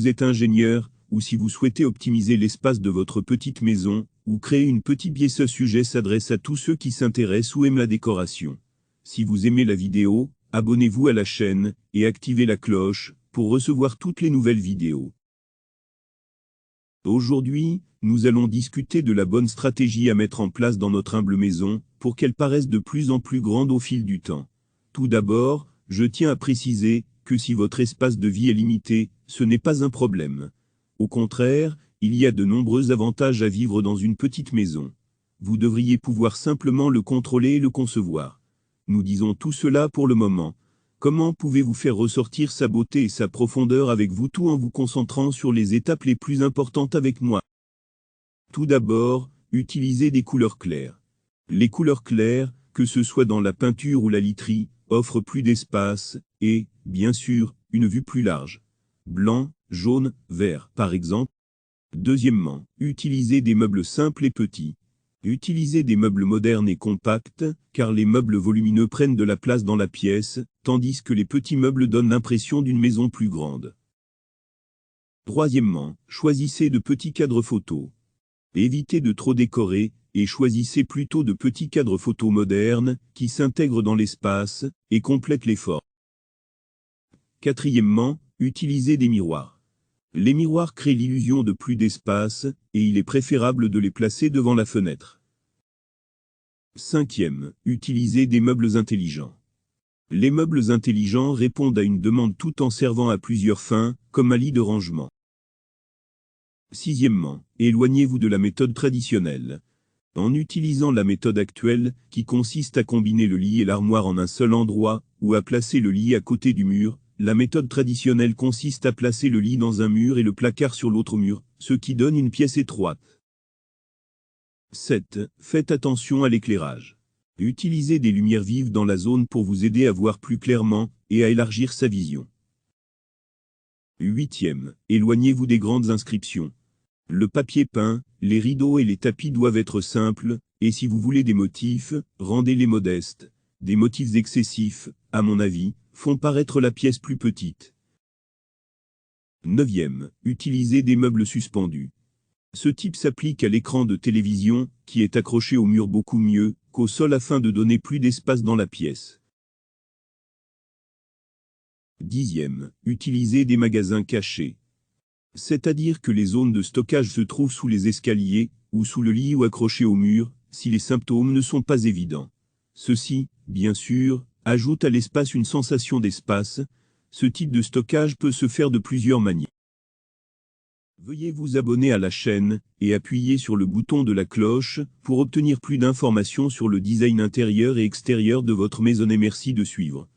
êtes ingénieur, ou si vous souhaitez optimiser l'espace de votre petite maison, ou créer une petite pièce. Ce sujet s'adresse à tous ceux qui s'intéressent ou aiment la décoration. Si vous aimez la vidéo, abonnez-vous à la chaîne, et activez la cloche, pour recevoir toutes les nouvelles vidéos. Aujourd'hui, nous allons discuter de la bonne stratégie à mettre en place dans notre humble maison, pour qu'elle paraisse de plus en plus grande au fil du temps. Tout d'abord, je tiens à préciser que si votre espace de vie est limité, ce n'est pas un problème. Au contraire, il y a de nombreux avantages à vivre dans une petite maison. Vous devriez pouvoir simplement le contrôler et le concevoir. Nous disons tout cela pour le moment. Comment pouvez-vous faire ressortir sa beauté et sa profondeur avec vous tout en vous concentrant sur les étapes les plus importantes avec moi? Tout d'abord, utilisez des couleurs claires. Les couleurs claires, que ce soit dans la peinture ou la literie, offrent plus d'espace et, bien sûr, une vue plus large. Blanc, jaune, vert, par exemple. Deuxièmement, utilisez des meubles simples et petits. Utilisez des meubles modernes et compacts, car les meubles volumineux prennent de la place dans la pièce, tandis que les petits meubles donnent l'impression d'une maison plus grande. Troisièmement, choisissez de petits cadres photos. Évitez de trop décorer, et choisissez plutôt de petits cadres photos modernes, qui s'intègrent dans l'espace, et complètent l'effort. Quatrièmement, utilisez des miroirs. Les miroirs créent l'illusion de plus d'espace, et il est préférable de les placer devant la fenêtre. Cinquième, utilisez des meubles intelligents. Les meubles intelligents répondent à une demande tout en servant à plusieurs fins, comme un lit de rangement. Sixièmement, éloignez-vous de la méthode traditionnelle. En utilisant la méthode actuelle, qui consiste à combiner le lit et l'armoire en un seul endroit, ou à placer le lit à côté du mur, la méthode traditionnelle consiste à placer le lit dans un mur et le placard sur l'autre mur, ce qui donne une pièce étroite. 7. Faites attention à l'éclairage. Utilisez des lumières vives dans la zone pour vous aider à voir plus clairement, et à élargir sa vision. 8e. Éloignez-vous des grandes inscriptions. Le papier peint, les rideaux et les tapis doivent être simples, et si vous voulez des motifs, rendez-les modestes. Des motifs excessifs, à mon avis, font paraître la pièce plus petite. 9e. Utilisez des meubles suspendus. Ce type s'applique à l'écran de télévision, qui est accroché au mur beaucoup mieux qu'au sol afin de donner plus d'espace dans la pièce. 10e. Utilisez des magasins cachés. C'est-à-dire que les zones de stockage se trouvent sous les escaliers, ou sous le lit ou accrochés au mur, si les symptômes ne sont pas évidents. Ceci, bien sûr, ajoute à l'espace une sensation d'espace. Ce type de stockage peut se faire de plusieurs manières. Veuillez vous abonner à la chaîne, et appuyer sur le bouton de la cloche, pour obtenir plus d'informations sur le design intérieur et extérieur de votre maison et merci de suivre.